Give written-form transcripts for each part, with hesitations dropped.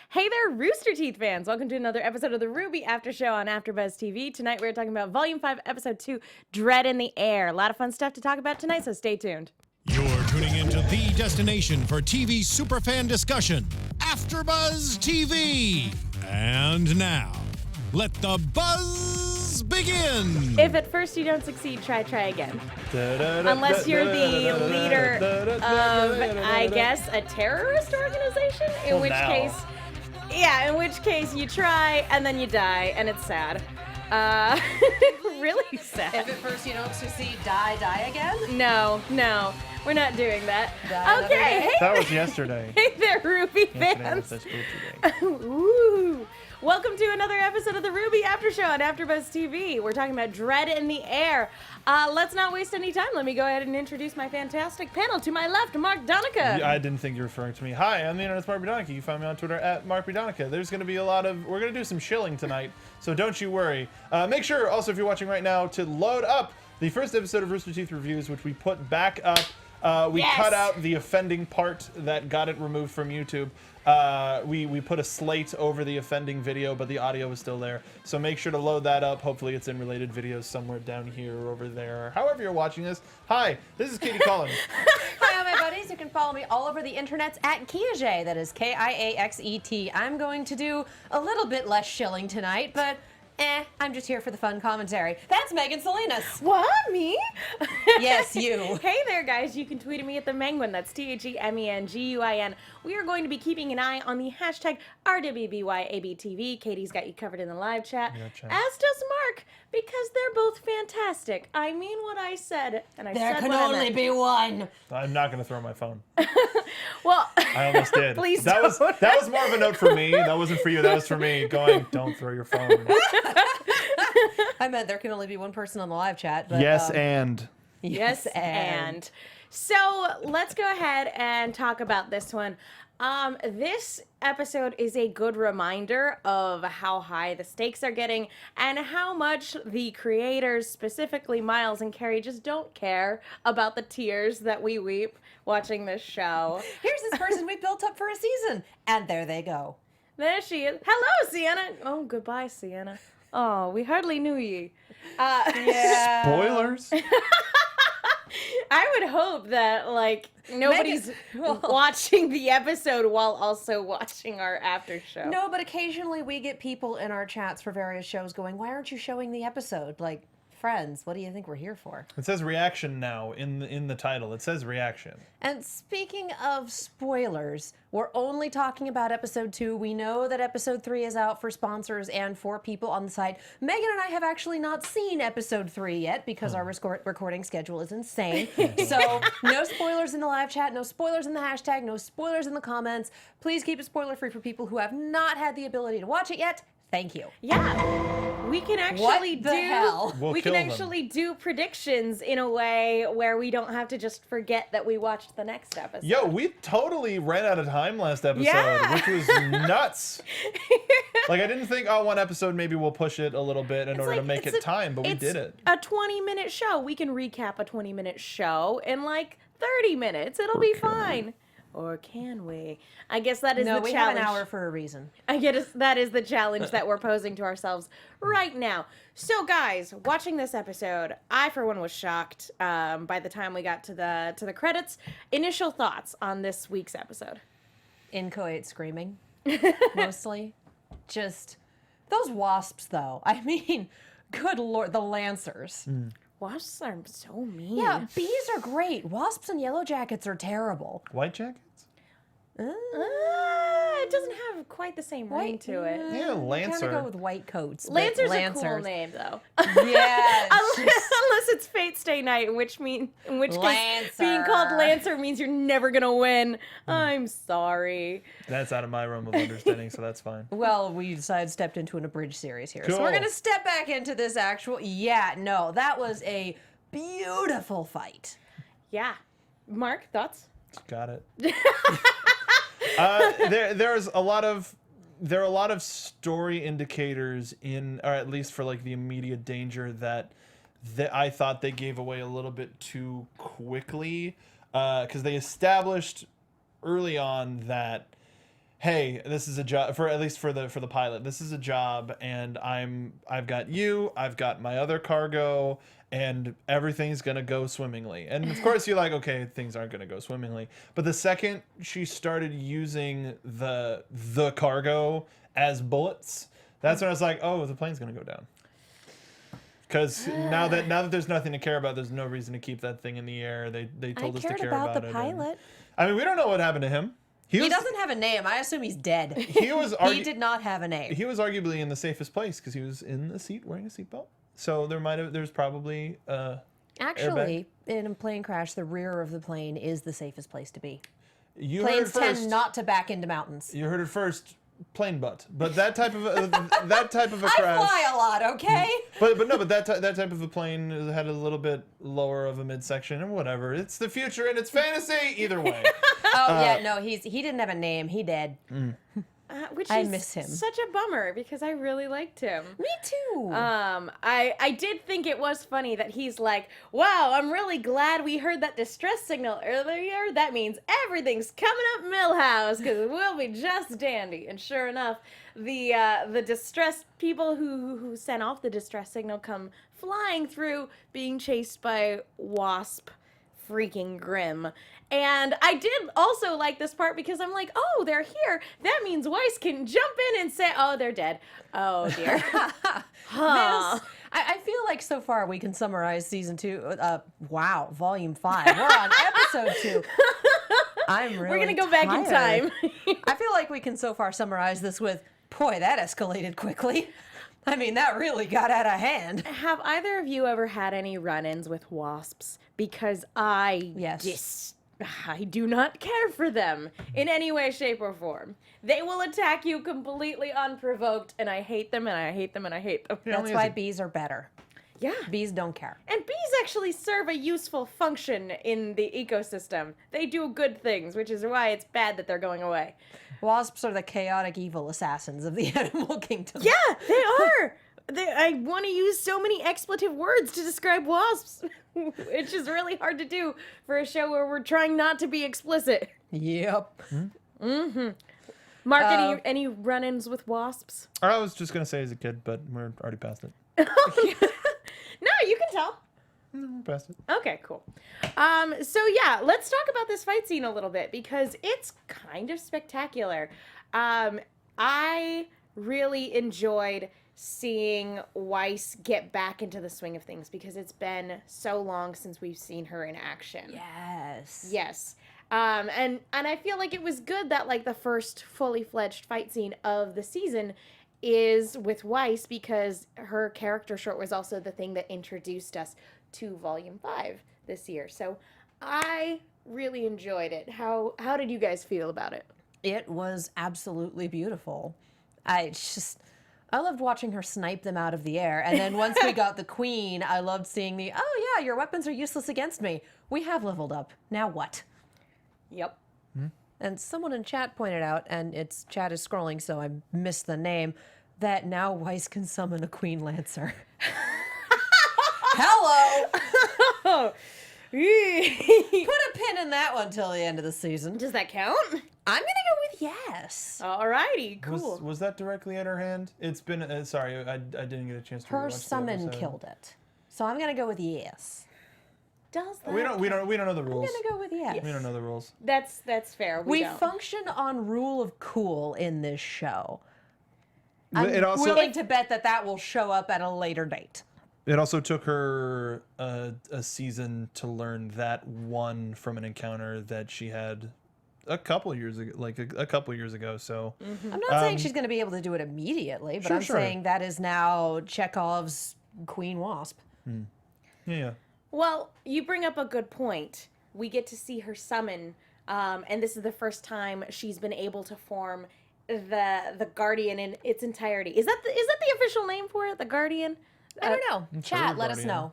Hey there, Rooster Teeth fans! Welcome to another episode of the RWBY After Show on AfterBuzz TV. Tonight we're talking about Volume 5, Episode 2, Dread in the Air. A lot of fun stuff to talk about tonight, so stay tuned. You're tuning into the destination for TV superfan discussion, AfterBuzz TV. And now, let the buzz begin. If at first you don't succeed, try again. Unless you're the leader of, I guess, a terrorist organization, in which case you try and then you die, and it's sad. Really sad. If at first you don't succeed, die again? No, we're not doing that. Okay, hey that was yesterday. Hey there, RWBY fans. Ooh. Welcome to another episode of the RWBY After Show on AfterBuzz TV. We're talking about Dread in the Air. Let's not waste any time. Let me go ahead and introduce my fantastic panel. To my left, Mark Donica. I didn't think you were referring to me. Hi, I'm the internet's Mark Donica. You find me on Twitter at MarkBDonica. There's going to be we're going to do some shilling tonight, so don't you worry. Make sure, also, if you're watching right now, to load up the first episode of Rooster Teeth Reviews, which we put back up. We cut out the offending part that got it removed from YouTube. We put a slate over the offending video, but the audio was still there. So make sure to load that up. Hopefully it's in related videos somewhere down here or over there. However you're watching this. Hi, this is Katie Cullen. Hi, all my buddies. You can follow me all over the internets at Kiaxet. That is Kiaxet. I'm going to do a little bit less shilling tonight, but I'm just here for the fun commentary. That's Megan Salinas. What? Me? Yes, you. Hey there, guys. You can tweet at me at the Menguin. That's TheMenguin. We are going to be keeping an eye on the hashtag RWBYABTV. Katie's got you covered in the live chat, as does Mark, because they're both fantastic. I mean what I said, and I there said can what I only meant. be one. I'm not going to throw my phone. Well, I almost did. Please that don't. That was more of a note for me. That wasn't for you. That was for me. Going, don't throw your phone. I meant there can only be one person on the live chat. But, Yes, and. Yes, and. So let's go ahead and talk about this one. This episode is a good reminder of how high the stakes are getting and how much the creators, specifically Miles and Carrie, just don't care about the tears that we weep watching this show. Here's this person we built up for a season, and there they go. There she is. Hello, Sienna. Oh, goodbye, Sienna. Oh, we hardly knew ye. Yeah. Spoilers. I would hope that, like, nobody's watching the episode while also watching our after show. No, but occasionally we get people in our chats for various shows going, why aren't you showing the episode? Like, friends, what do you think we're here for? It says reaction now in the title. It says reaction. And speaking of spoilers, we're only talking about episode 2. We know that episode 3 is out for sponsors and for people on the site. Megan and I have actually not seen episode 3 yet because our recording schedule is insane. So no spoilers in the live chat, no spoilers in the hashtag, no spoilers in the comments. Please keep it spoiler free for people who have not had the ability to watch it yet. Thank you. Yeah, we can actually do predictions in a way where we don't have to just forget that we watched the next episode. Yo, we totally ran out of time last episode, which was nuts. Like, I didn't think, one episode, maybe we'll push it a little bit in order to make it time, but we did it. A 20-minute show. We can recap a 20-minute show in like 30 minutes. It'll be fine. Or can we? I guess that is the challenge. No, we have an hour for a reason. I guess that is the challenge that we're posing to ourselves right now. So, guys, watching this episode, I, for one, was shocked by the time we got to the credits. Initial thoughts on this week's episode? Inchoate screaming, mostly. Just those wasps, though. I mean, good Lord, the Lancers. Wasps are so mean. Yeah, bees are great. Wasps and yellow jackets are terrible. White jackets? It doesn't have quite the same ring to it. Yeah, Lancer. Kind of go with white coats. Lancer's a cool name, though. Yeah. Unless it's Fate Stay Night, in which case being called Lancer means you're never gonna win. I'm sorry. That's out of my realm of understanding, so that's fine. Well, we sidestepped into an abridged series here. Cool. So we're gonna step back into this actual... Yeah, no, that was a beautiful fight. Yeah. Mark, thoughts? Got it. There are a lot of story indicators or at least for like the immediate danger that I thought they gave away a little bit too quickly, because they established early on that hey, this is a job for at least for the pilot. This is a job, and I've got you, I've got my other cargo, and everything's gonna go swimmingly. And of course, you're like, okay, things aren't gonna go swimmingly. But the second she started using the cargo as bullets, that's when I was like, oh, the plane's gonna go down. Because now that there's nothing to care about, there's no reason to keep that thing in the air. They told us to care about the it. pilot. I mean, we don't know what happened to him. He doesn't have a name. I assume he's dead. He did not have a name. He was arguably in the safest place because he was in the seat wearing a seatbelt. So there's probably Actually, in a plane crash, the rear of the plane is the safest place to be. You Planes heard first, tend not to back into mountains. You heard it first. Plane butt, but that type of a crash. I fly a lot, okay? But that type of a plane had a little bit lower of a midsection and whatever. It's the future and it's fantasy either way. He didn't have a name. He dead. Which I is miss him. such a bummer because I really liked him. Me too. I did think it was funny that he's like, wow, I'm really glad we heard that distress signal earlier. That means everything's coming up Millhouse because we'll be just dandy. And sure enough, the distress people who sent off the distress signal come flying through, being chased by Wasp. Freaking grim. And I did also like this part because I'm like, oh, they're here. That means Weis can jump in and say, oh, they're dead. Oh, dear. I feel like so far we can summarize season 2. Volume 5. We're on episode 2. I'm really We're going to go back in time. I feel like we can so far summarize this with, boy, that escalated quickly. I mean, that really got out of hand. Have either of you ever had any run-ins with wasps? Because I do not care for them in any way, shape, or form. They will attack you completely unprovoked, and I hate them, and I hate them, and I hate them. That's why bees are better. Yeah. Bees don't care. And bees actually serve a useful function in the ecosystem. They do good things, which is why it's bad that they're going away. Wasps are the chaotic evil assassins of the animal kingdom. Yeah, they are. I want to use so many expletive words to describe wasps, which is really hard to do for a show where we're trying not to be explicit. Yep. Mm-hmm. Mark, any run-ins with wasps? I was just going to say as a kid, but we're already past it. No, you can tell. We're past it. Okay, cool. So yeah, let's talk about this fight scene a little bit because it's kind of spectacular. I really enjoyed seeing Weis get back into the swing of things because it's been so long since we've seen her in action. Yes. And I feel like it was good that like the first fully fledged fight scene of the season is with Weis because her character short was also the thing that introduced us to Volume 5 this year. So I really enjoyed it. How did you guys feel about it? It was absolutely beautiful. I loved watching her snipe them out of the air. And then once we got the queen, I loved seeing your weapons are useless against me. We have leveled up. Now what? Yep. And someone in chat pointed out, and its chat is scrolling, so I missed the name, that now Weis can summon a Queen Lancer. Hello! Put a pin in that one till the end of the season. Does that count? I'm gonna go with yes. Alrighty, cool. Was that directly at her hand? It's been sorry, I didn't get a chance to Her rewatch the summon episode. killed it, so I'm gonna go with yes. Does that? We don't know the rules. I'm gonna go with yes. We don't know the rules. That's fair. We don't. function on rule of cool in this show. It I'm also willing to bet that will show up at a later date. It also took her a season to learn that one from an encounter that she had a couple years ago. So I'm not saying she's going to be able to do it immediately, but Sure. saying that is now Chekhov's Queen Wasp. yeah. Well, you bring up a good point. We get to see her summon, and this is the first time she's been able to form the Guardian in its entirety. Is that the official name for it? The Guardian? I don't know. Chat, let us Guardian.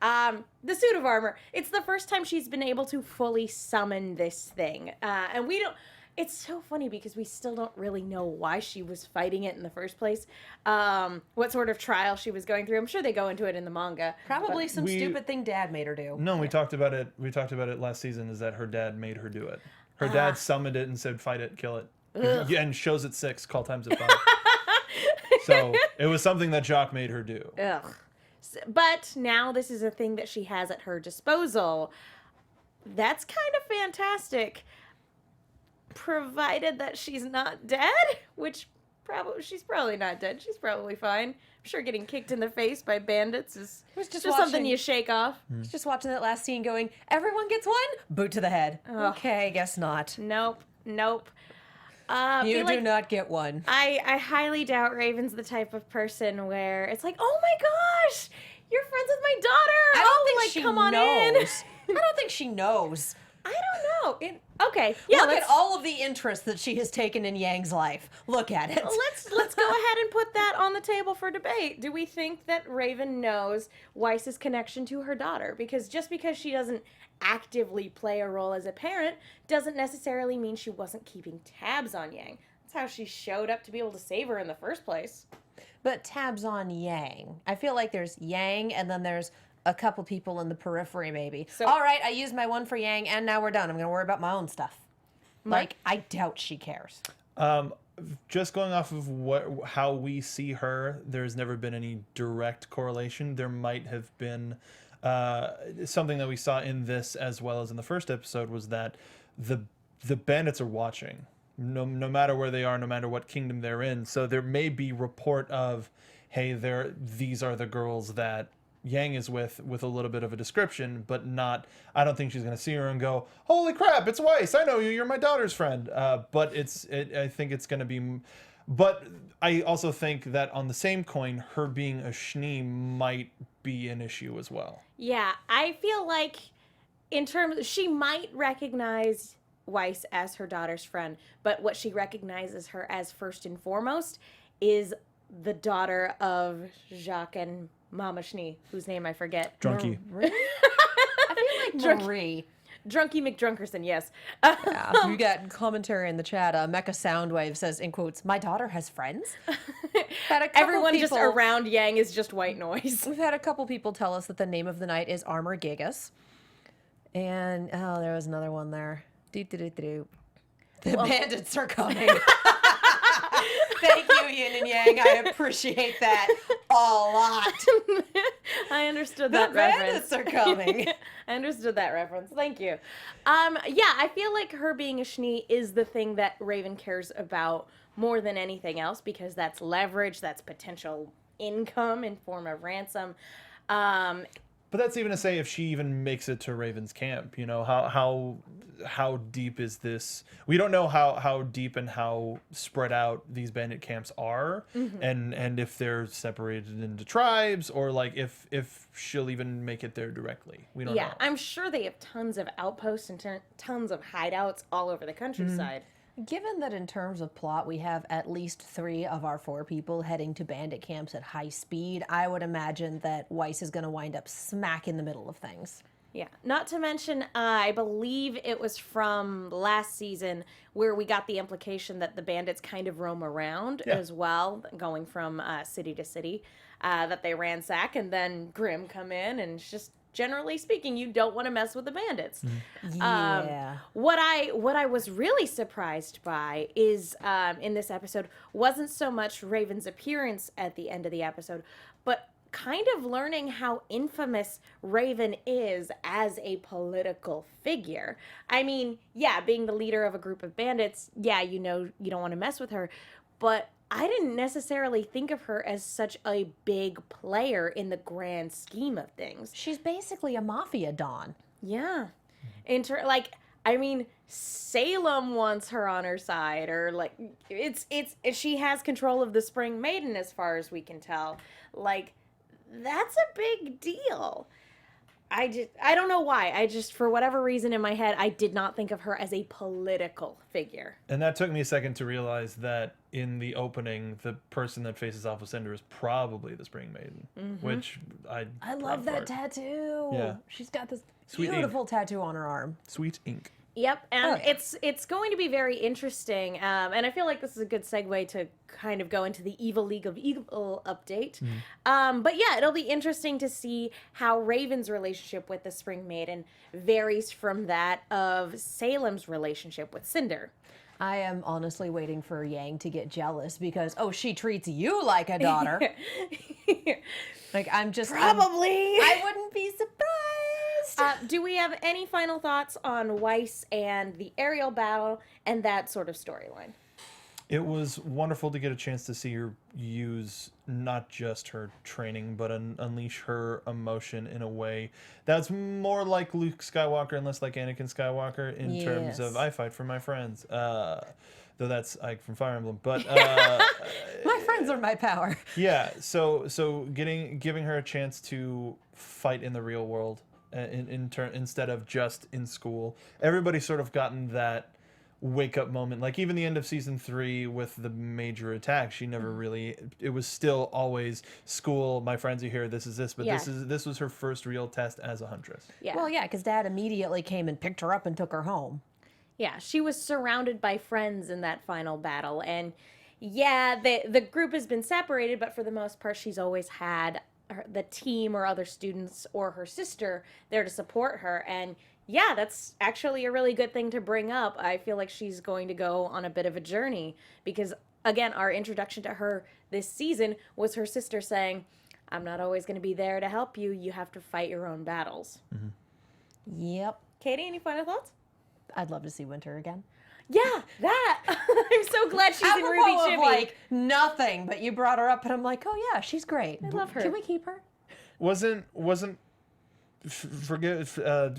know. The suit of armor. It's the first time she's been able to fully summon this thing. And we don't... It's so funny because we still don't really know why she was fighting it in the first place. What sort of trial she was going through. I'm sure they go into it in the manga. Probably some stupid thing Dad made her do. No, we talked about it. We talked about it last season. Is that her dad made her do it? Her dad summoned it and said, "Fight it, kill it." Yeah, and shows at 6, call times at 5. So it was something that Jacques made her do. Ugh. But now this is a thing that she has at her disposal. That's kind of fantastic. Provided that she's not dead, which she's probably not dead. She's probably fine. I'm sure getting kicked in the face by bandits is just something you shake off. Just watching that last scene going, everyone gets one? Boot to the head. Okay, guess not. Nope. You do not get one. I highly doubt Raven's the type of person where it's like, oh my gosh, you're friends with my daughter. I don't think like, she come on knows. in. I don't think she knows. I don't know. Okay, yeah. Look at all of the interest that she has taken in Yang's life. Look at it. Let's go ahead and put that on the table for debate. Do we think that Raven knows Weiss's connection to her daughter? Because just because she doesn't actively play a role as a parent doesn't necessarily mean she wasn't keeping tabs on Yang. That's how she showed up to be able to save her in the first place. But tabs on Yang. I feel like there's Yang and then there's a couple people in the periphery maybe. So, all right, I used my one for Yang and now we're done. I'm going to worry about my own stuff. Like, I doubt she cares. Just going off of how we see her, there's never been any direct correlation. There might have been something that we saw in this as well as in the first episode was that the bandits are watching, no matter where they are, no matter what kingdom they're in. So there may be report of, hey, these are the girls that Yang is with a little bit of a description, but not. I don't think she's gonna see her and go, "Holy crap, it's Weis! I know you. You're my daughter's friend." But I think it's gonna be. But I also think that on the same coin, her being a Schnee might be an issue as well. Yeah, I feel like she might recognize Weis as her daughter's friend, but what she recognizes her as first and foremost is the daughter of Jacques and Mama Schnee, whose name I forget. Drunky. I feel like Marie. Drunky McDrunkerson, yes. Yeah, we got commentary in the chat. Mecha Soundwave says, in quotes, "My daughter has friends." Everyone just around Yang is just white noise. We've had a couple people tell us that the name of the night is Armor Gigas. And, there was another one there. The bandits are coming. Thank you, Yin and Yang. I appreciate that a lot. I understood that reference. The bandits are coming. I understood that reference. Thank you. Yeah, I feel like her being a Schnee is the thing that Raven cares about more than anything else because that's leverage, that's potential income in form of ransom. But that's even to say if she even makes it to Raven's camp, you know, how deep is this? We don't know how deep and how spread out these bandit camps are, and if they're separated into tribes or like if she'll even make it there directly. We don't know. Yeah, I'm sure they have tons of outposts and tons of hideouts all over the countryside. Given that in terms of plot, we have at least 3 of our 4 people heading to bandit camps at high speed, I would imagine that Weis is going to wind up smack in the middle of things. Yeah, not to mention, I believe it was from last season where we got the implication that the bandits kind of roam around as well, going from city to city, that they ransack, and then Grimm come in, and it's just, generally speaking, you don't want to mess with the bandits. Yeah. What I was really surprised by is, in this episode, wasn't so much Raven's appearance at the end of the episode, but kind of learning how infamous Raven is as a political figure. I mean, yeah, being the leader of a group of bandits, yeah, you know you don't want to mess with her, but I didn't necessarily think of her as such a big player in the grand scheme of things. She's basically a mafia don. Yeah. I mean, Salem wants her on her side, or like she has control of the Spring Maiden as far as we can tell. Like, that's a big deal. I don't know why. I just, for whatever reason in my head, I did not think of her as a political figure. And that took me a second to realize that in the opening, the person that faces off with Cinder is probably the Spring Maiden, which I love that tattoo. Yeah. She's got this Sweet beautiful tattoo on her arm. Sweet ink. Yep, and it's going to be very interesting, and I feel like this is a good segue to kind of go into the Evil League of Evil update. But yeah, it'll be interesting to see how Raven's relationship with the Spring Maiden varies from that of Salem's relationship with Cinder. I am honestly waiting for Yang to get jealous because, oh, she treats you like a daughter. Like, Probably. I wouldn't be surprised. Do we have any final thoughts on Weis and the aerial battle and that sort of storyline? It was wonderful to get a chance to see her use not just her training, but unleash her emotion in a way that's more like Luke Skywalker and less like Anakin Skywalker in terms of I fight for my friends. Though that's Ike from Fire Emblem, but My friends are my power. yeah. So giving her a chance to fight in the real world, instead of just in school. Everybody's sort of gotten that wake up moment, like even the end of season 3 with the major attack. She never really, it was still always school, my friends are here, this is this, but this was her first real test as a huntress. Yeah. Well, yeah, because Dad immediately came and picked her up and took her home. Yeah, she was surrounded by friends in that final battle, and yeah, the group has been separated, but for the most part, she's always had the team or other students or her sister there to support her. And yeah, that's actually a really good thing to bring up. I feel like she's going to go on a bit of a journey because, again, our introduction to her this season was her sister saying, I'm not always going to be there to help you. You have to fight your own battles. Mm-hmm. Yep. Katie, any final thoughts? I'd love to see Winter again. Yeah, that. I'm so glad she's in Apropos Ruby of, Chibi. like, nothing, but you brought her up, and I'm like, oh yeah, she's great. I love her. Can we keep her?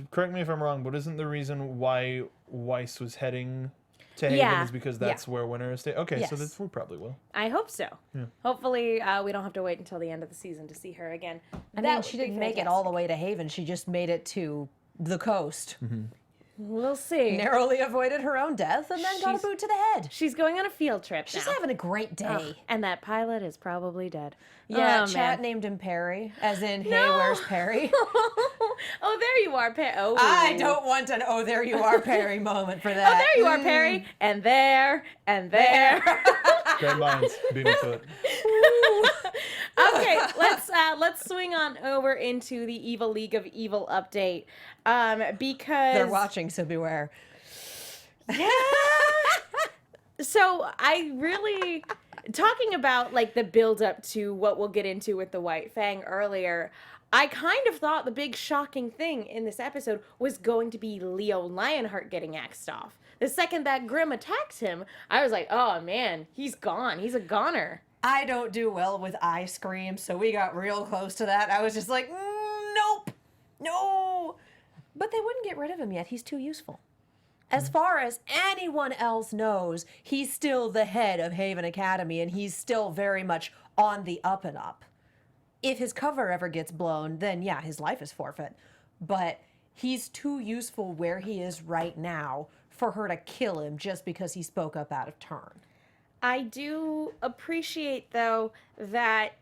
Correct me if I'm wrong, but isn't the reason why Weis was heading to Haven Yeah. is because that's where Winter is staying? Okay, so Yes. we probably will. I hope so. Yeah. Hopefully, we don't have to wait until the end of the season to see her again. I mean, she didn't make it all the way to Haven. She just made it to the coast. Mm-hmm. We'll see. Narrowly avoided her own death and then got a boot to the head. She's going on a field trip She's now. having a great day. And that pilot is probably dead. Yeah, Oh, chat man. named him Perry, as in, hey, No. where's Perry? Oh, there you are, Perry. Oh. I don't want an oh, there you are, Perry moment for Oh, that. there you are, Perry. And there. And there. Great minds, beat me to it. Okay, let's swing on over into the Evil League of Evil update. Because They're watching, so beware. Yeah. So I really, talking about like the build up to what we'll get into with the White Fang earlier, I kind of thought the big shocking thing in this episode was going to be Leo Lionheart getting axed off. The second that Grimm attacks him, I was like, oh man, he's gone. He's a goner. I don't do well with eye screams, so we got real close to that. I was just like, nope, no. But they wouldn't get rid of him yet. He's too useful. As far as anyone else knows, he's still the head of Haven Academy, and he's still very much on the up and up. If his cover ever gets blown, then yeah, his life is forfeit. But he's too useful where he is right now for her to kill him just because he spoke up out of turn. I do appreciate, though, that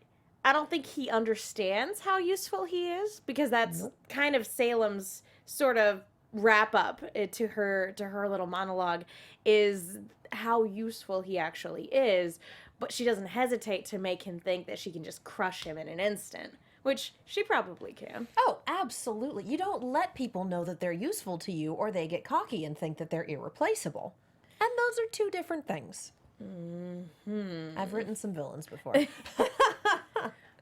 I don't think he understands how useful he is, because that's kind of Salem's sort of wrap up to her little monologue, is how useful he actually is, but she doesn't hesitate to make him think that she can just crush him in an instant, which she probably can. Oh, absolutely. You don't let people know that they're useful to you, or they get cocky and think that they're irreplaceable. And those are two different things. Mm-hmm. I've written some villains before.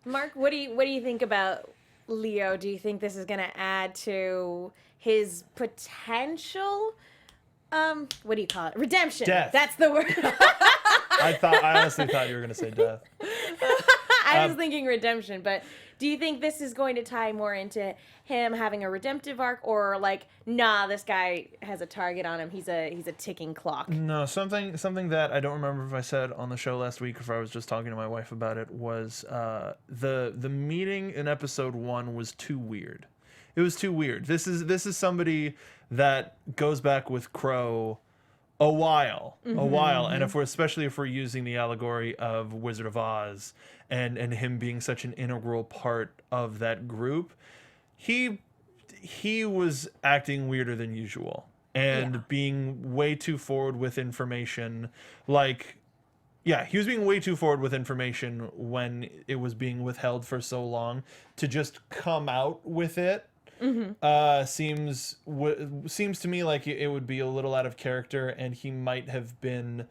Mark, what do you think about Leo? Do you think this is going to add to his potential, what do you call it? Redemption. Death. That's the word. I honestly thought you were gonna say death. I was thinking redemption, but do you think this is going to tie more into him having a redemptive arc, or like, nah, this guy has a target on him. He's a ticking clock. No, something that I don't remember if I said on the show last week, or if I was just talking to my wife about it, was the meeting in episode 1 was too weird. It was too weird. This is somebody that goes back with Crow a while, and especially if we're using the allegory of Wizard of Oz and him being such an integral part of that group, he was acting weirder than usual and being way too forward with information. He was being way too forward with information when it was being withheld for so long. To just come out with it seems to me like it would be a little out of character, and he might have been.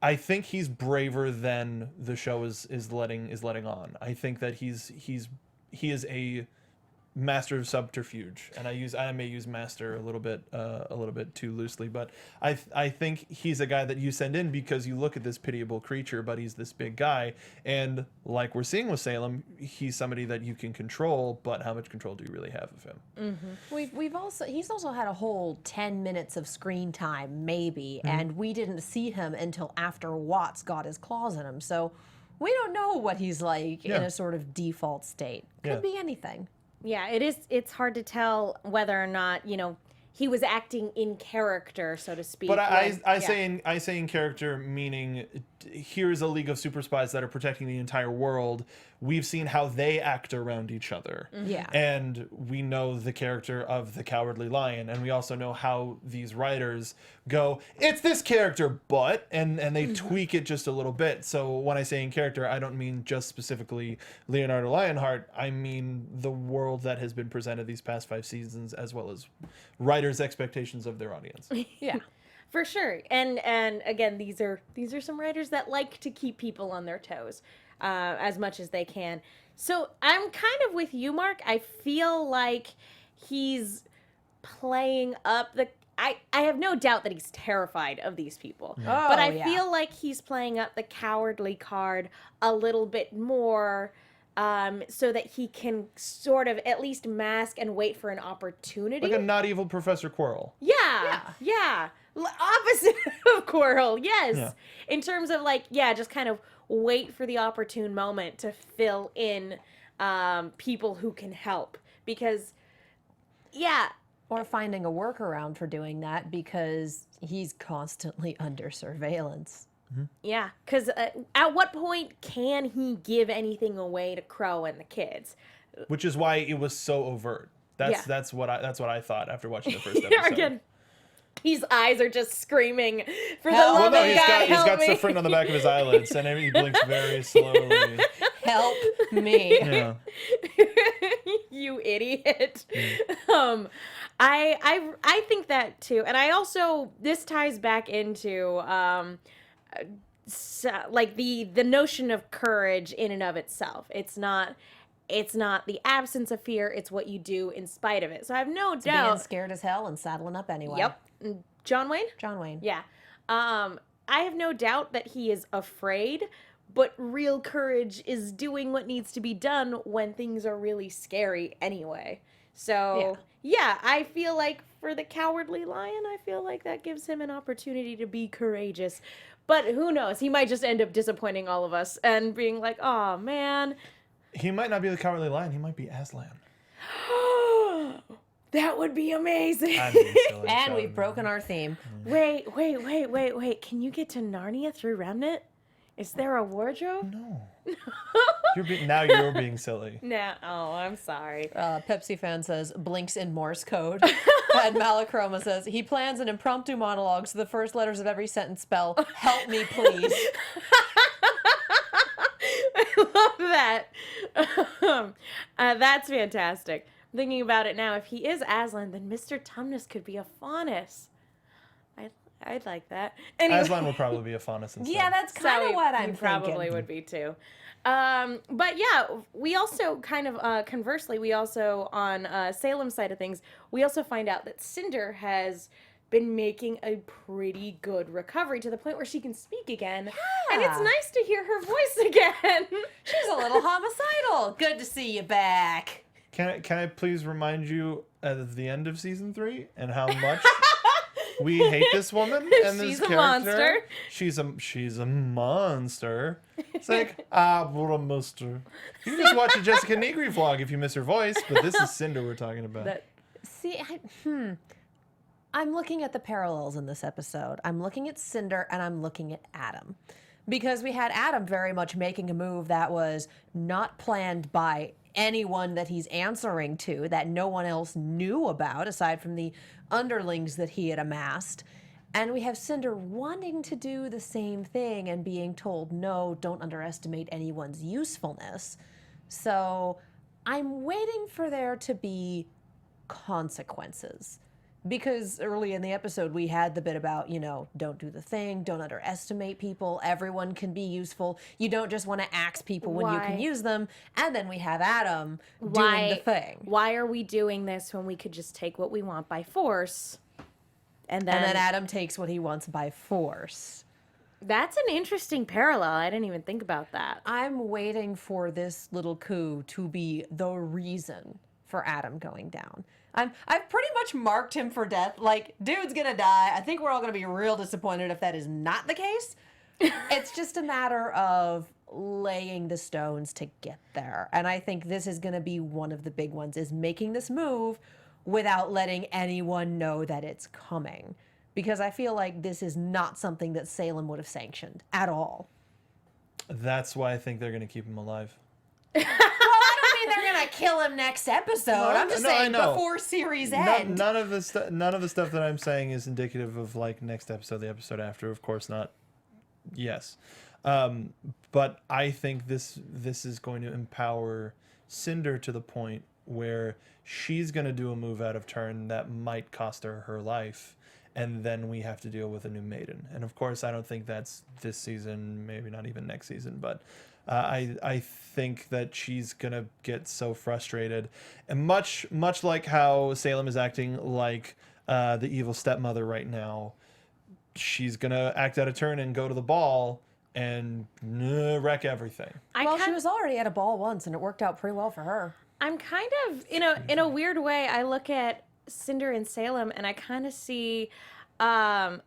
I think he's braver than the show is letting on. I think that he is a master of subterfuge, and I may use master a little bit too loosely, but I think he's a guy that you send in because you look at this pitiable creature, but he's this big guy, and like we're seeing with Salem, he's somebody that you can control, but how much control do you really have of him? He's also had a whole 10 minutes of screen time maybe, and we didn't see him until after Watts got his claws in him, so we don't know what he's like in a sort of default state. Could be anything. Yeah, it's hard to tell whether or not, he was acting in character, so to speak. But I say in character, meaning here's a league of super spies that are protecting the entire world. We've seen how they act around each other. Yeah. And we know the character of the Cowardly Lion, and we also know how these writers go, it's this character, but, and they tweak it just a little bit. So when I say in character, I don't mean just specifically Leonardo Lionheart. I mean the world that has been presented these past 5 seasons, as well as writers' expectations of their audience. Yeah. For sure. And again, these are some writers that like to keep people on their toes as much as they can. So I'm kind of with you, Mark. I feel like he's playing up the... I have no doubt that he's terrified of these people. Yeah. But I feel like he's playing up the cowardly card a little bit more so that he can sort of at least mask and wait for an opportunity. Like a not evil Professor Quirrell. Yeah. Opposite of Quirrell, yes. Yeah. In terms of just kind of wait for the opportune moment to fill in people who can help. Because, Or finding a workaround for doing that because he's constantly under surveillance. Yeah, because at what point can he give anything away to Crow and the kids? Which is why it was so overt. That's what I thought after watching the first episode. Again, his eyes are just screaming for the Help. love Well, no, of God, he's help got me. suffering on the back of his eyelids, and he blinks very slowly. Help me. Yeah. You idiot. I think that too, and I also, this ties back into the notion of courage in and of itself. It's not the absence of fear, it's what you do in spite of it. So I have no doubt. Being scared as hell and saddling up anyway. Yep. John Wayne? John Wayne. Yeah. I have no doubt that he is afraid, but real courage is doing what needs to be done when things are really scary anyway. So, yeah, I feel like for the Cowardly Lion, I feel like that gives him an opportunity to be courageous. But who knows? He might just end up disappointing all of us and being like, oh, man. He might not be the Cowardly Lion. He might be Aslan. That would be amazing. I'm being silly, And so- we've broken our theme. Wait. Can you get to Narnia through Remnant? Is there a wardrobe? No. Now you're being silly. No. Oh, I'm sorry. Pepsi fan says, blinks in Morse code. And Malachroma says, he plans an impromptu monologue so the first letters of every sentence spell, help me please. I love that. That's fantastic. I'm thinking about it now. If he is Aslan, then Mr. Tumnus could be a Faunus. I'd like that. Anyway, Aslan will probably be a Faunus instead. Yeah, that's kind of what I'm probably thinking. would be too. But yeah, we also kind of conversely, we also on Salem's side of things, we also find out that Cinder has been making a pretty good recovery to the point where she can speak again. Yeah. And it's nice to hear her voice again. She's a little homicidal. Good to see you back. Can I please remind you of the end of season 3 and how much we hate this woman and this She's a character? monster. She's a monster. It's like, what a monster. You can just watch a Jessica Negri vlog if you miss her voice, but this is Cinder we're talking about. See, I'm looking at the parallels in this episode. I'm looking at Cinder and I'm looking at Adam. Because we had Adam very much making a move that was not planned by anyone that he's answering to, that no one else knew about, aside from the underlings that he had amassed. And we have Cinder wanting to do the same thing and being told, no, don't underestimate anyone's usefulness. So I'm waiting for there to be consequences. Because early in the episode, we had the bit about, don't do the thing, don't underestimate people, everyone can be useful. You don't just want to axe people when you can use them. And then we have Adam doing the thing. Why are we doing this when we could just take what we want by force? And then Adam takes what he wants by force. That's an interesting parallel. I didn't even think about that. I'm waiting for this little coup to be the reason for Adam going down. I've pretty much marked him for death. Like, dude's gonna die. I think we're all gonna be real disappointed if that is not the case. It's just a matter of laying the stones to get there. And I think this is gonna be one of the big ones, is making this move without letting anyone know that it's coming. Because I feel like this is not something that Salem would have sanctioned at all. That's why I think they're going to keep him alive. They're gonna kill him next episode. I'm just saying before series end. None of the stuff that I'm saying is indicative of like next episode, the episode after. Of course not. Yes, but I think this is going to empower Cinder to the point where she's going to do a move out of turn that might cost her life, and then we have to deal with a new maiden. And of course, I don't think that's this season, maybe not even next season, but. I think that she's gonna get so frustrated, and much like how Salem is acting like the evil stepmother right now, she's gonna act out of turn and go to the ball and wreck everything. She was already at a ball once, and it worked out pretty well for her. I'm kind of, in a weird way, I look at Cinder and Salem, and I kind of see a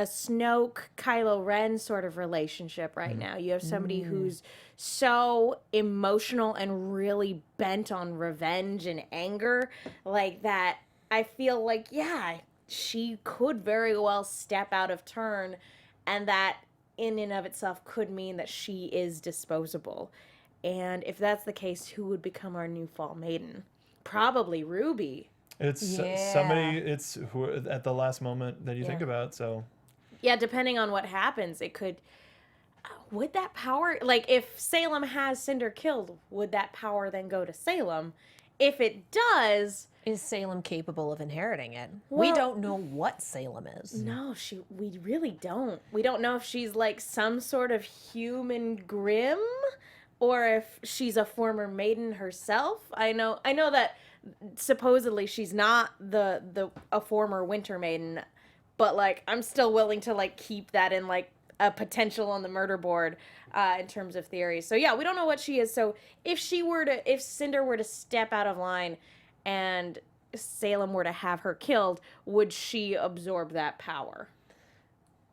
Snoke Kylo Ren sort of relationship right now. You have somebody who's so emotional and really bent on revenge and anger, like that. I feel like, she could very well step out of turn, and that in and of itself could mean that she is disposable. And if that's the case, who would become our new fall maiden? Probably RWBY. It's somebody. It's who at the last moment that you think about. So. Yeah, depending on what happens, it could... would that power... Like, if Salem has Cinder killed, would that power then go to Salem? If it does... Is Salem capable of inheriting it? Well, we don't know what Salem is. No, we really don't. We don't know if she's, like, some sort of human Grimm, or if she's a former maiden herself. I know that supposedly she's not a former Winter Maiden, but, like, I'm still willing to, like, keep that in, like, a potential on the murder board in terms of theories. So, yeah, we don't know what she is. So, if Cinder were to step out of line and Salem were to have her killed, would she absorb that power?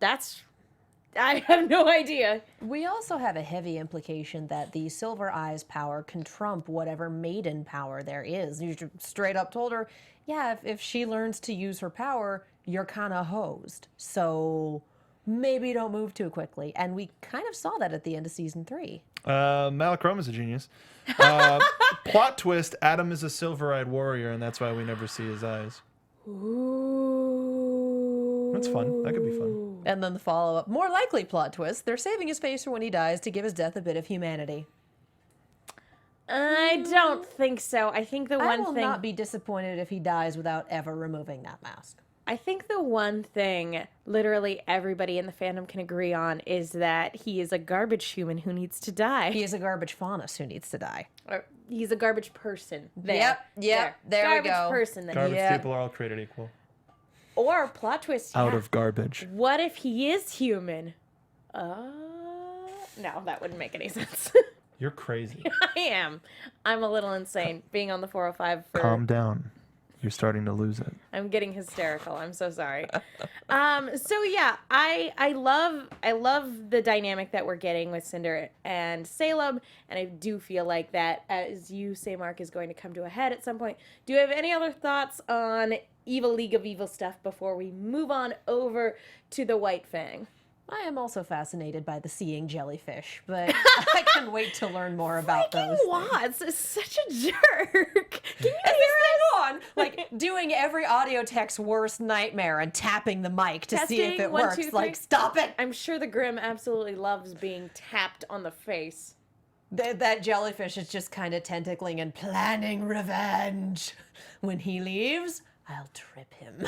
I have no idea. We also have a heavy implication that the Silver Eyes power can trump whatever maiden power there is. You straight up told her, if she learns to use her power, you're kind of hosed. So maybe don't move too quickly. And we kind of saw that at the end of season 3. Malachrom is a genius. Plot twist, Adam is a silver-eyed warrior, and that's why we never see his eyes. Ooh. That's fun. That could be fun. And then the follow-up, more likely plot twist, they're saving his face for when he dies to give his death a bit of humanity. I don't think so. I think I will not be disappointed if he dies without ever removing that mask. I think the one thing literally everybody in the fandom can agree on is that he is a garbage human who needs to die. He is a garbage faunus who needs to die. Or he's a garbage person. There we go. Garbage person. Garbage people are all created equal. Or plot twist. Out of garbage. What if he is human? No, that wouldn't make any sense. You're crazy. I am. I'm a little insane being on the 405 for... Calm down. You're starting to lose it. I'm getting hysterical. I'm so sorry. So yeah, I love the dynamic that we're getting with Cinder and Salem, and I do feel like that, as you say, Mark, is going to come to a head at some point. Do you have any other thoughts on Evil League of Evil stuff before we move on over to the White Fang? I am also fascinated by the seeing jellyfish, but I can wait to learn more about those. Watts is such a jerk. Can you hear on? Like doing every audio tech's worst nightmare and tapping the mic to see if it works. 1, 2, 3. Like, stop it. I'm sure the Grimm absolutely loves being tapped on the face. That jellyfish is just kind of tentacling and planning revenge. When he leaves, I'll trip him.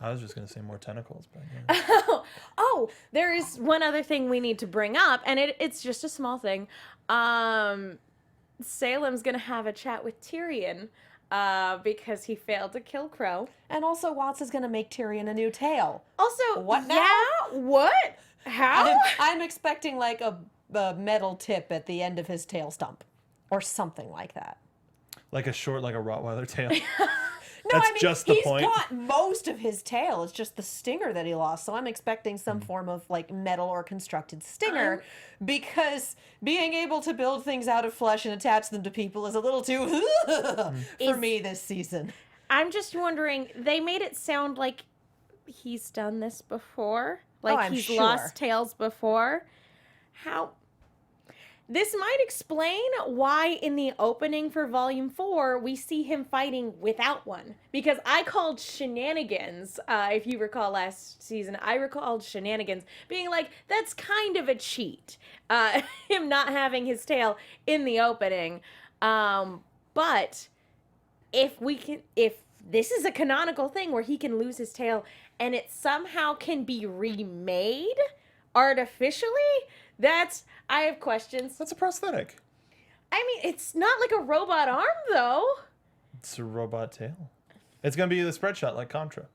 I was just gonna say more tentacles, but yeah. Oh, there is one other thing we need to bring up, and it's just a small thing. Salem's gonna have a chat with Tyrion because he failed to kill Crow. And also, Watts is going to make Tyrion a new tail. Also, What now? Yeah, what? How? I'm expecting like a metal tip at the end of his tail stump, or something like that. Like a Rottweiler tail. No, That's I mean, just the he's point. got most of his tail. It's just the stinger that he lost. So I'm expecting some form of like metal or constructed stinger, because being able to build things out of flesh and attach them to people is a little too for me this season. I'm just wondering, they made it sound like he's done this before. Like I'm he's sure. lost tails before. How? This might explain why in the opening for Volume 4, we see him fighting without one. Because I called shenanigans, if you recall last season, I recalled shenanigans being like, that's kind of a cheat. Him not having his tail in the opening. But if this is a canonical thing where he can lose his tail and it somehow can be remade artificially, I have questions. That's a prosthetic. I mean, it's not like a robot arm, though. It's a robot tail. It's gonna be the spread shot like Contra.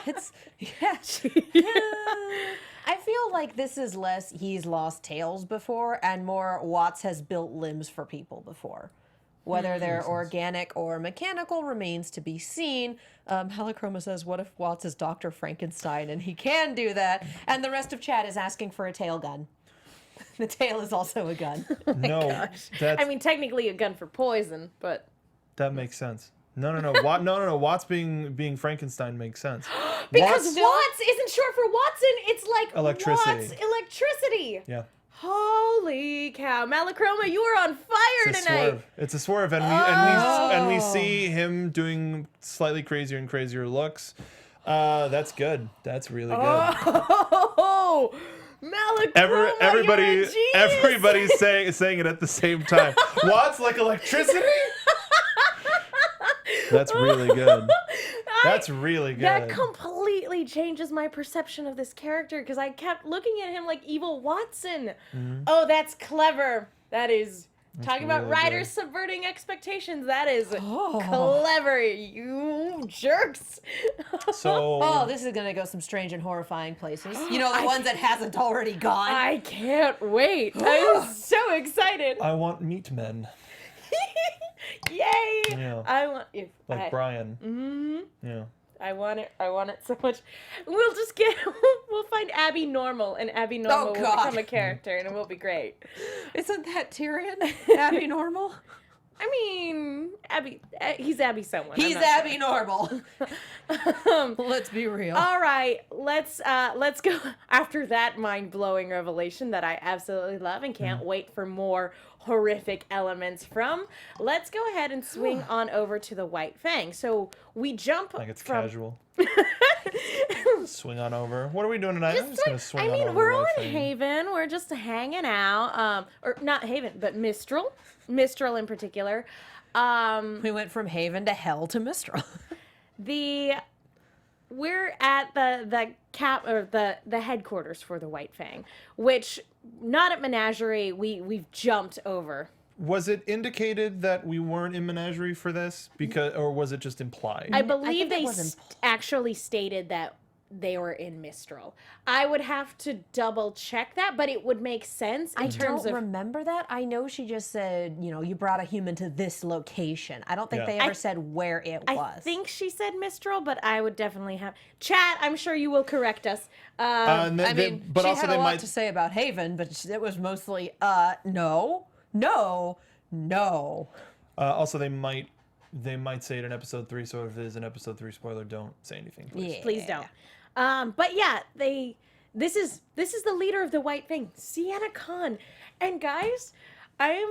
It's yeah. I feel like this is less he's lost tails before and more Watts has built limbs for people before. Whether they're organic or mechanical remains to be seen. Helichroma says, what if Watts is Dr. Frankenstein? And he can do that. And the rest of chat is asking for a tail gun. The tail is also a gun. No, that's, I mean, technically a gun for poison, but that makes sense. No. Watts being Frankenstein makes sense. because Watts- Watts isn't short for Watson, it's like Electricity. Watts electricity. Yeah. Holy cow, Malachroma, you are on fire It's a tonight. swerve. It's a swerve, and we see him doing slightly crazier and crazier looks. That's good. That's really good. Oh, Malachroma, Everybody's saying it at the same time. Watts like electricity. That's really good. That's really good. That completely changes my perception of this character because I kept looking at him like evil Watson. Mm-hmm. Oh, that's clever. That is talking about really writers good. subverting expectations. That is clever, you jerks. So Oh, this is going to go some strange and horrifying places. You know, the ones that hasn't already gone. I can't wait. I'm so excited. I want meat men Yay! Yeah. I want like Brian. Mm-hmm. Yeah. I want it so much. We'll just we'll find Abby Normal, and Abby Normal will God. become a character, and it will be great. Isn't that Tyrion? Abby Normal? I mean, he's Abby someone. He's Abby Normal. Let's be real. All right, let's go after that mind-blowing revelation that I absolutely love and can't wait for more horrific elements from. Let's go ahead and swing on over to the White Fang. So we jump Like it's from casual. Swing on over. What are we doing tonight? I'm just gonna swing on over. we're to on White Fang. Haven. We're just hanging out. Or not Haven, but Mistral. Mistral in particular. We went from Haven to Hell to Mistral. We're at the headquarters for the White Fang, which not at Menagerie. We've jumped over. Was it indicated that we weren't in Menagerie for this, or was it just implied? I believe it they was actually stated that they were in Mistral. I would have to double check that, but it would make sense in I terms don't of. remember that. I know she just said, you brought a human to this location. I don't think Yeah. they ever said where it was. I think she said Mistral, but I would definitely have chat. I'm sure you will correct us. And then- I mean, but she also had they a lot might. to say about Haven, but it was mostly, no. Also, they might say it in episode 3. So if it is an episode 3 spoiler, don't say anything. Please. Please don't. But yeah, this is the leader of the White Fang, Sienna Khan. And guys, I'm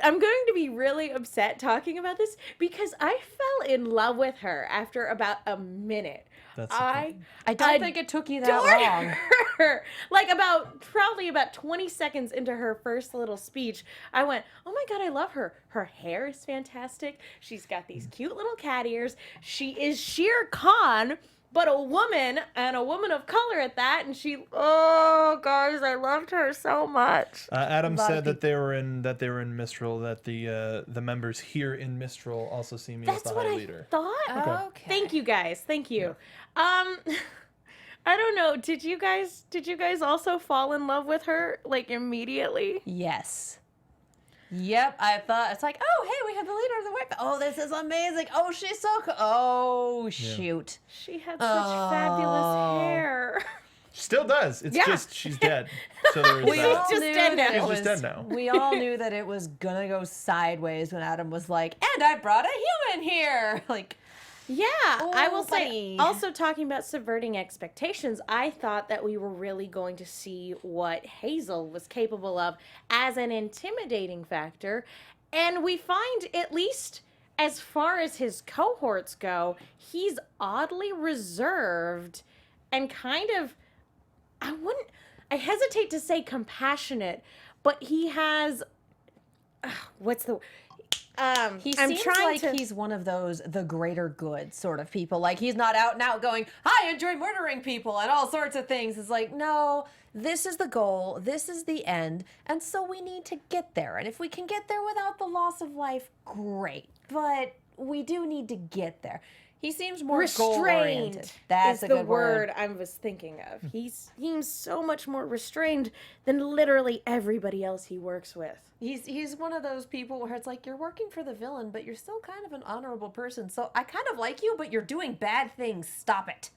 going to be really upset talking about this because I fell in love with her after about a minute. That's the I point. I don't think it took you that long. her. Like probably about 20 seconds into her first little speech, I went, "Oh my god, I love her. Her hair is fantastic. She's got these cute little cat ears. She is sheer con, but a woman and a woman of color at that." And oh guys, I loved her so much. Adam said that they were in Mistral. That the members here in Mistral also see me as That's the what High I Leader. thought. Okay. Thank you guys. Thank you. I don't know. Did you guys also fall in love with her like immediately? Yes. Yep, I thought, it's like, oh, hey, we have the leader of the white. Oh, this is amazing. Oh, she's so cool. Oh, shoot. She had such fabulous hair. Still does. It's Yeah. just she's dead. So there's We that. all just knew dead that now. it She's was, just dead now. We all knew that it was gonna go sideways when Adam was like, and I brought a human here. Like, Yeah, I will say, buddy. also talking about subverting expectations, I thought that we were really going to see what Hazel was capable of as an intimidating factor. And we find, at least as far as his cohorts go, he's oddly reserved and kind of, I hesitate to say compassionate, but he has, what's the, he I'm seems trying like to, he's one of those the greater good sort of people. Like, he's not out and out going, I enjoy murdering people and all sorts of things. It's like, no, this is the goal, this is the end, and so we need to get there. And if we can get there without the loss of life, great. But we do need to get there. He seems more goal-oriented. restrained That's is a the good word I was thinking of. He seems so much more restrained than literally everybody else he works with. He's one of those people where it's like, you're working for the villain, but you're still kind of an honorable person. So I kind of like you, but you're doing bad things. Stop it.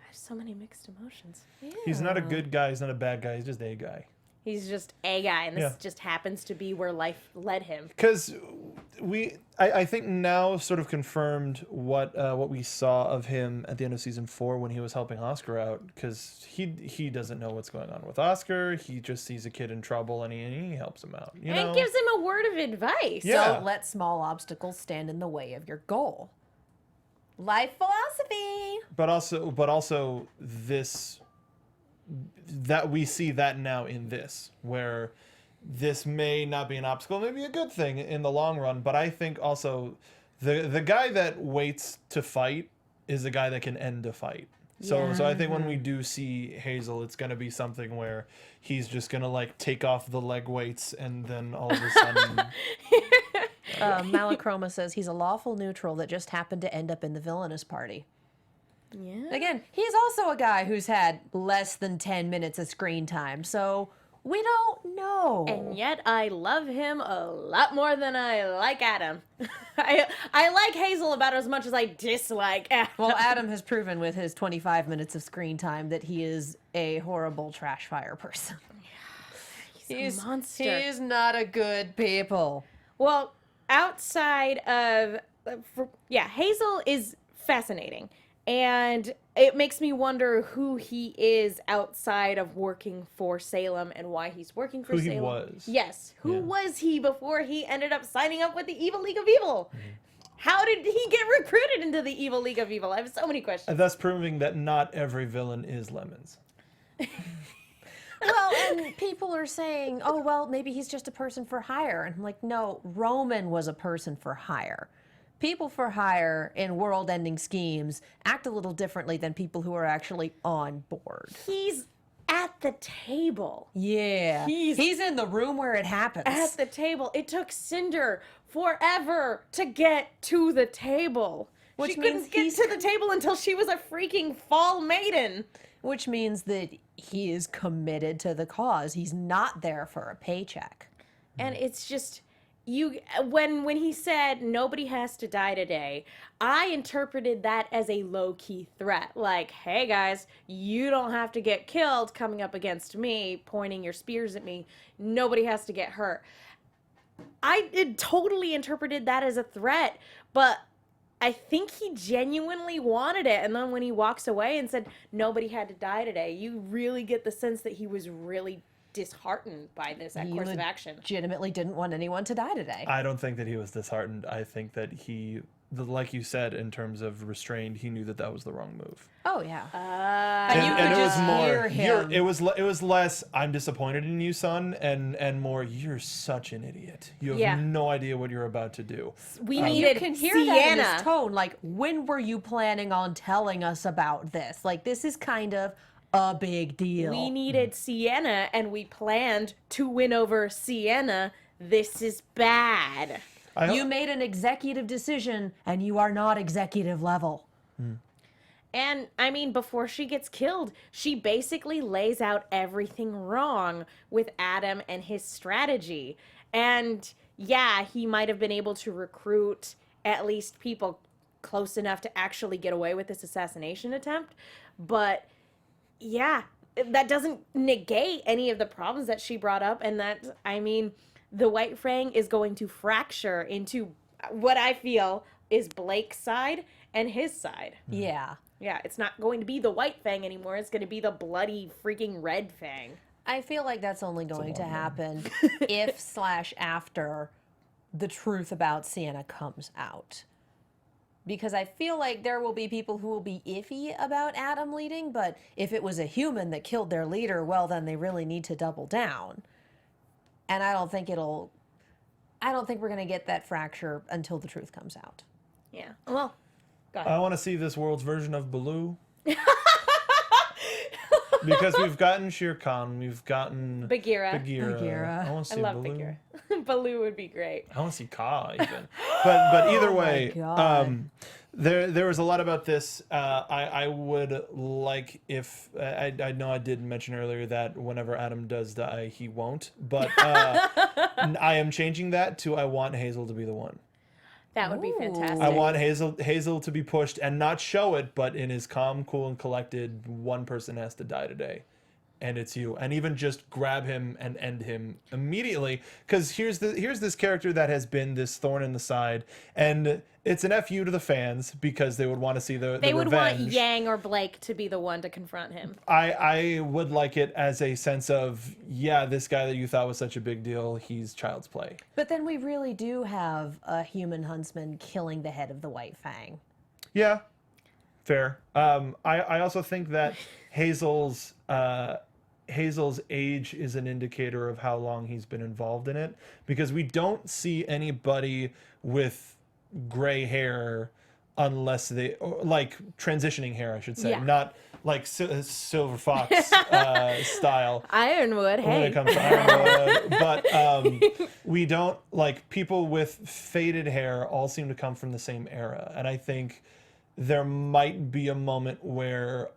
I have so many mixed emotions. He's not a good guy. He's not a bad guy. He's just a guy. He's just a guy, and this Yeah. just happens to be where life led him. Because I think now sort of confirmed what we saw of him at the end of season 4 when he was helping Oscar out. Because he doesn't know what's going on with Oscar. He just sees a kid in trouble and he helps him out. You know? And gives him a word of advice. Yeah. Don't let small obstacles stand in the way of your goal. Life philosophy. But also this, that we see that now in this, where this may not be an obstacle, maybe a good thing in the long run. But I think also the guy that waits to fight is the guy that can end a fight. So I think when we do see Hazel, it's gonna be something where he's just gonna like take off the leg weights and then all of a sudden. Malachroma says he's a lawful neutral that just happened to end up in the villainous party. Yeah. Again, he's also a guy who's had less than 10 minutes of screen time, so we don't know. And yet I love him a lot more than I like Adam. I like Hazel about as much as I dislike Adam. Well, Adam has proven with his 25 minutes of screen time that he is a horrible trash fire person. He's a monster. He's not a good people. Well, outside of, Hazel is fascinating. And it makes me wonder who he is outside of working for Salem and why he's working for Who Salem. he was. Yes. Who was he before he ended up signing up with the Evil League of Evil? How did he get recruited into the Evil League of Evil? I have so many questions. And thus proving that not every villain is Lemmons. Well, and people are saying, oh, well, maybe he's just a person for hire. And I'm like, no, Roman was a person for hire. People for hire in world-ending schemes act a little differently than people who are actually on board. He's at the table. Yeah. He's in the room where it happens. At the table. It took Cinder forever to get to the table. Which she means couldn't get to the table until she was a freaking fall maiden. Which means that he is committed to the cause. He's not there for a paycheck. And it's just... when he said nobody has to die today, I interpreted that as a low-key threat. Like, hey guys, you don't have to get killed coming up against me, pointing your spears at me. Nobody has to get hurt. I totally interpreted that as a threat, but I think he genuinely wanted it. And then when he walks away and said nobody had to die today, you really get the sense that he was really disheartened by this course of action. Legitimately didn't want anyone to die today. I don't think that he was disheartened. I think that he like you said, in terms of restrained, he knew that was the wrong move. Oh yeah. And you And could it was just more. hear him. It was less. I'm disappointed in you, son, and more. You're such an idiot. You have Yeah. no idea what you're about to do. we You needed can hear that in Sienna. his tone. Like, when were you planning on telling us about this? Like, this is kind of a big deal. We needed Sienna, and we planned to win over Sienna. This is bad. You made an executive decision, and you are not executive level. And, I mean, before she gets killed, she basically lays out everything wrong with Adam and his strategy. And, yeah, he might have been able to recruit at least people close enough to actually get away with this assassination attempt. But, yeah, that doesn't negate any of the problems that she brought up. And that, I mean, the White Fang is going to fracture into what I feel is Blake's side and his side. Yeah. Yeah, it's not going to be the White Fang anymore. It's going to be the bloody freaking Red Fang. I feel like that's only going to happen if/after the truth about Sienna comes out. Because I feel like there will be people who will be iffy about Adam leading, but if it was a human that killed their leader, well, then they really need to double down. And I don't think we're going to get that fracture until the truth comes out. Yeah. Well, go ahead. I want to see this world's version of Baloo. Because we've gotten Shere Khan, we've gotten Bagheera. Bagheera. I want to I see love Baloo. Bagheera. Baloo would be great. I want to see Ka even. But either way, God. there was a lot about this. I would like if I know I did mention earlier that whenever Adam does die, he won't. But I am changing that to I want Hazel to be the one. That would be fantastic. I want Hazel to be pushed and not show it, but in his calm, cool, and collected, one person has to die today, and it's you. And even just grab him and end him immediately, because here's this character that has been this thorn in the side, and it's an FU to the fans because they would want to see the They would revenge. want Yang or Blake to be the one to confront him. I would like it as a sense of, yeah, this guy that you thought was such a big deal, he's child's play. But then we really do have a human huntsman killing the head of the White Fang. Yeah, fair. I also think that Hazel's age is an indicator of how long he's been involved in it, because we don't see anybody with gray hair unless they, or like transitioning hair, I should say, Yeah. not like Silver Fox style. Ironwood, When hey. it comes to Ironwood, but we don't, like, people with faded hair all seem to come from the same era, and I think there might be a moment where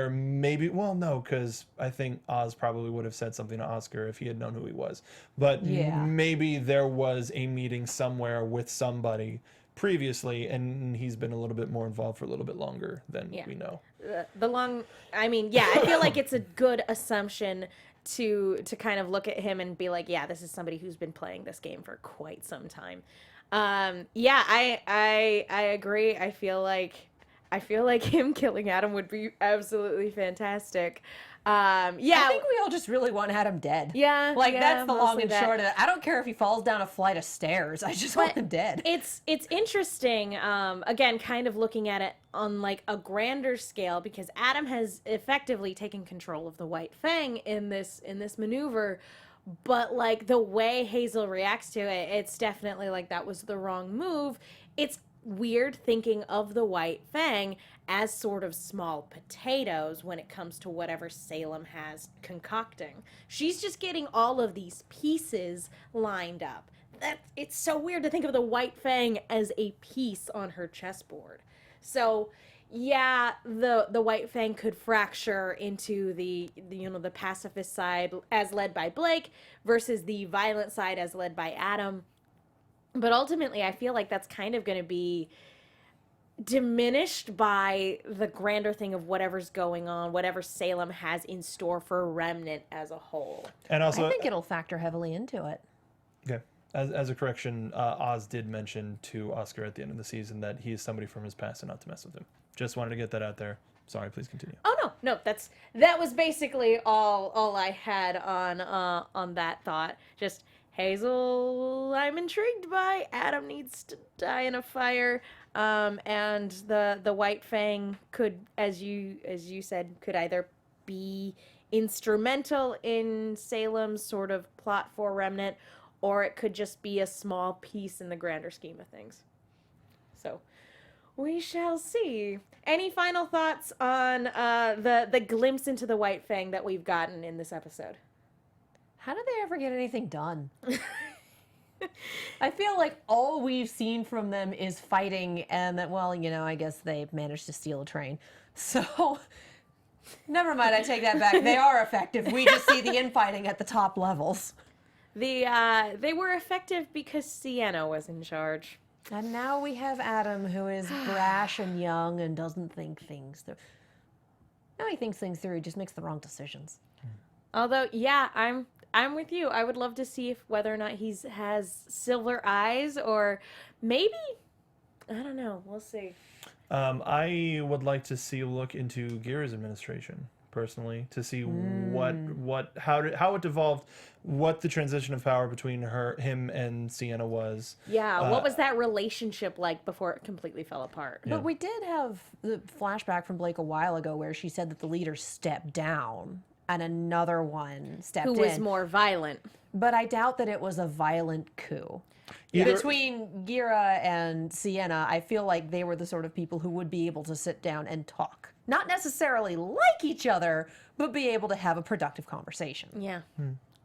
maybe, well, no, because I think Oz probably would have said something to Oscar if he had known who he was, but Yeah. maybe there was a meeting somewhere with somebody previously, and he's been a little bit more involved for a little bit longer than Yeah. we know. I feel like it's a good assumption to kind of look at him and be like, yeah, this is somebody who's been playing this game for quite some time. I agree. I feel like him killing Adam would be absolutely fantastic. I think we all just really want Adam dead. Yeah, Like, yeah, that's the long mostly and that. short of it. I don't care if he falls down a flight of stairs. I just want him dead. It's interesting, again, kind of looking at it on like a grander scale, because Adam has effectively taken control of the White Fang in this maneuver, but like the way Hazel reacts to it, it's definitely like that was the wrong move. It's weird thinking of the White Fang as sort of small potatoes when it comes to whatever Salem has concocting. She's just getting all of these pieces lined up. It's so weird to think of the White Fang as a piece on her chessboard. So yeah, the White Fang could fracture into the pacifist side as led by Blake versus the violent side as led by Adam. But ultimately, I feel like that's kind of going to be diminished by the grander thing of whatever's going on, whatever Salem has in store for Remnant as a whole. And also, I think it'll factor heavily into it. okay, as a correction, Oz did mention to Oscar at the end of the season that he is somebody from his past and not to mess with him. Just wanted to get that out there. Sorry, please continue. Oh no, that was basically all I had on that thought. Just, Hazel, I'm intrigued by. Adam needs to die in a fire. And the White Fang could, as you said, could either be instrumental in Salem's sort of plot for Remnant, or it could just be a small piece in the grander scheme of things. So we shall see. Any final thoughts on the glimpse into the White Fang that we've gotten in this episode? How did they ever get anything done? I feel like all we've seen from them is fighting, and that, well, you know, I guess they managed to steal a train. So, never mind, I take that back. They are effective. We just see the infighting at the top levels. They were effective because Sienna was in charge. And now we have Adam, who is brash and young and doesn't think things through. No, he thinks things through. He just makes the wrong decisions. Although, yeah, I'm with you. I would love to see whether or not he has silver eyes, or maybe, I don't know. We'll see. I would like to see a look into Gira's administration personally, to see how it evolved, what the transition of power between him and Sienna was. Yeah, what was that relationship like before it completely fell apart? But we did have the flashback from Blake a while ago where she said that the leader stepped down and another one stepped in. Who was more violent. But I doubt that it was a violent coup. Between Gira and Sienna, I feel like they were the sort of people who would be able to sit down and talk. Not necessarily like each other, but be able to have a productive conversation. Yeah.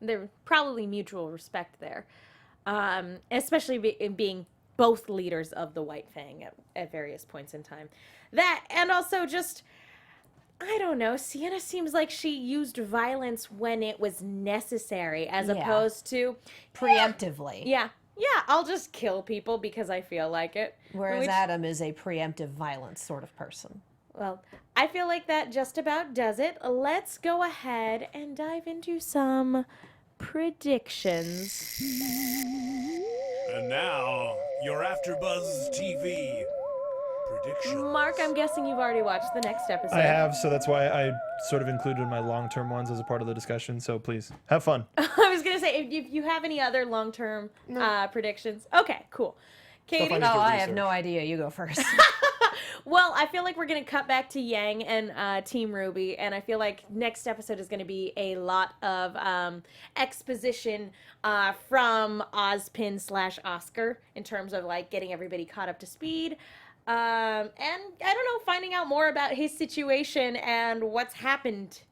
There's probably mutual respect there. Especially being both leaders of the White Fang at various points in time. That, and also just, I don't know, Sienna seems like she used violence when it was necessary, as opposed to preemptively. Yeah, I'll just kill people because I feel like it. Whereas Adam is a preemptive violence sort of person. Well, I feel like that just about does it. Let's go ahead and dive into some predictions. And now, your AfterBuzz TV predictions. Mark, I'm guessing you've already watched the next episode. I have, so that's why I sort of included my long-term ones as a part of the discussion, so please, have fun. I was going to say, if you have any other long-term predictions. Okay, cool. Katie? need to I have research. no idea. You go first. Well, I feel like we're going to cut back to Yang and Team RWBY, and I feel like next episode is going to be a lot of exposition from Ozpin/Oscar in terms of like getting everybody caught up to speed. And I don't know, finding out more about his situation and what's happened.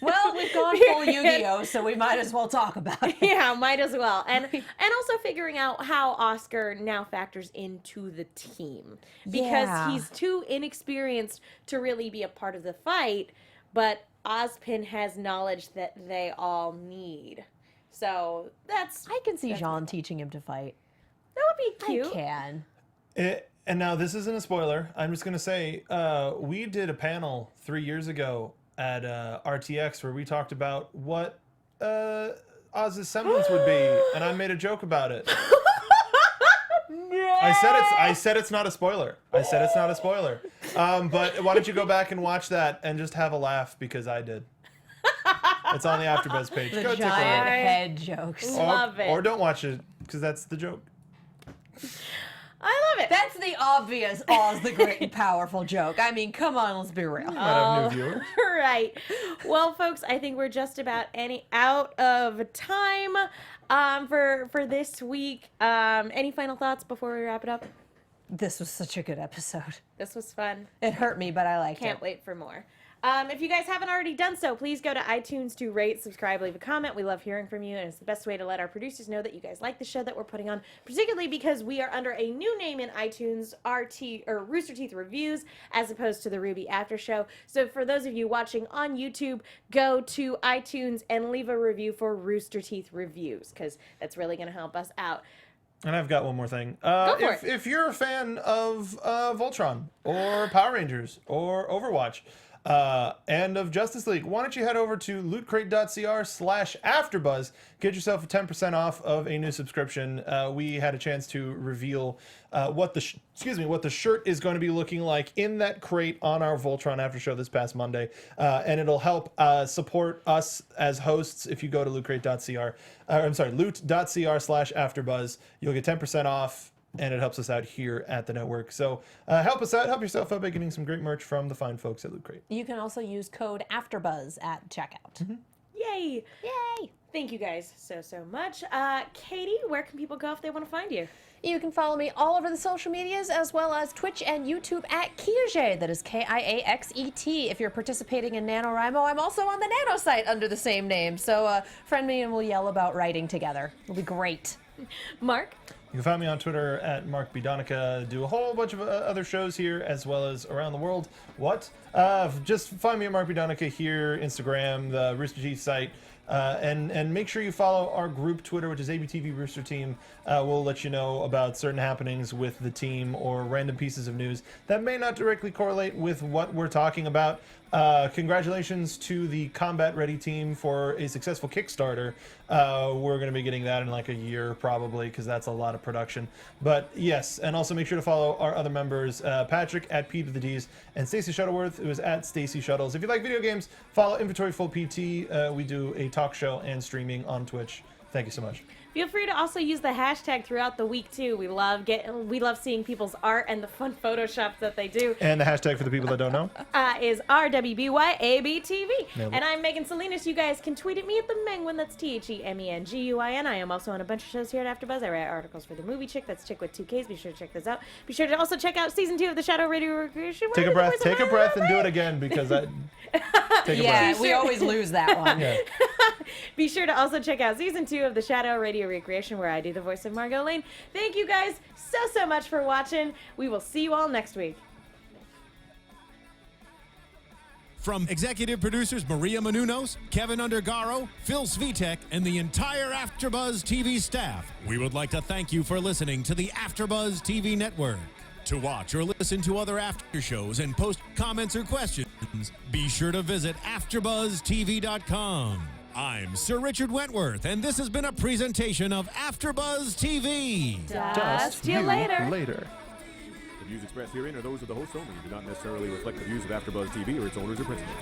Well, we've gone full Yu-Gi-Oh, so we might as well talk about it. Yeah, might as well. And also figuring out how Oscar now factors into the team. Because he's too inexperienced to really be a part of the fight, but Ozpin has knowledge that they all need. So that's... I can see Jean teaching him to fight. That would be cute. I can. And now, this isn't a spoiler. I'm just going to say, we did a panel 3 years ago at RTX where we talked about what Oz's semblance would be, and I made a joke about it. I said it's not a spoiler. But why don't you go back and watch that and just have a laugh, because I did. It's on the AfterBuzz page. The Go take a giant look. head jokes. Love it. Or don't watch it, because that's the joke. I love it. That's the obvious Oz the Great and Powerful joke. I mean, come on, let's be real. Might have new viewers. Right. Well, folks, I think we're just about out of time for this week. Any final thoughts before we wrap it up? This was such a good episode. This was fun. It hurt me, but I liked Can't it. wait for more. If you guys haven't already done so, please go to iTunes to rate, subscribe, leave a comment. We love hearing from you, and it's the best way to let our producers know that you guys like the show that we're putting on, particularly because we are under a new name in iTunes, Rooster Teeth Reviews, as opposed to the RWBY After Show. So for those of you watching on YouTube, go to iTunes and leave a review for Rooster Teeth Reviews, because that's really going to help us out. And I've got one more thing. Go for it. If you're a fan of Voltron or Power Rangers or Overwatch, and of Justice League. Why don't you head over to lootcrate.cr/afterbuzz, get yourself a 10% off of a new subscription. We had a chance to reveal what the shirt is going to be looking like in that crate on our Voltron after show this past Monday, and it'll help support us as hosts. If you go to loot.cr/afterbuzz, you'll get 10% off, and it helps us out here at the network. So help us out, help yourself out by getting some great merch from the fine folks at Loot Crate. You can also use code AFTERBUZZ at checkout. Yay! Yay! Thank you guys so much. Katie, where can people go if they want to find you? You can follow me all over the social medias, as well as Twitch and YouTube at Kiaxet. That is Kiaxet. If you're participating in NaNoWriMo, I'm also on the Nano site under the same name. So friend me and we'll yell about writing together. It'll be great. Mark? You can find me on Twitter at MarkBDonica. Do a whole bunch of other shows here as well as around the world. Just find me at MarkBDonica here, Instagram, the Rooster Teeth site. And make sure you follow our group Twitter, which is ABTV Rooster Team. We'll let you know about certain happenings with the team or random pieces of news that may not directly correlate with what we're talking about. Congratulations to the Combat Ready team for a successful Kickstarter. We're going to be getting that in like a year probably, because that's a lot of production. But yes, and also make sure to follow our other members, Patrick at P to the Dees, and Stacey Shuttleworth, who is at Stacey Shuttles. If you like video games, follow Inventory Full PT. We do a talk show and streaming on Twitch. Thank you so much. Feel free to also use the hashtag throughout the week too. We love seeing people's art and the fun photoshops that they do. And the hashtag for the people that don't know is RWBYABTV. Nailed it. And I'm Megan Salinas. You guys can tweet at me at the Menguin. That's TheMenguin. I am also on a bunch of shows here at AfterBuzz. I write articles for the Movie Chick. That's Chick with 2 Ks. Be sure to check those out. Be sure to also check out season 2 of the Shadow Radio Recreation. Take a breath, and do it again, because take a breath. We always lose that one. Yeah. Be sure to also check out season 2 of the Shadow Radio Recreation, where I do the voice of Margot Lane. Thank you guys so much for watching. We will see you all next week. From executive producers Maria Menounos, Kevin Undergaro, Phil Svitek, and the entire AfterBuzz TV staff, we would like to thank you for listening to the AfterBuzz TV network. To watch or listen to other after shows and post comments or questions, be sure to visit AfterBuzzTV.com. I'm Sir Richard Wentworth, and this has been a presentation of AfterBuzz TV. Dust you later. The views expressed herein are those of the hosts only and do not necessarily reflect the views of AfterBuzz TV or its owners or principals.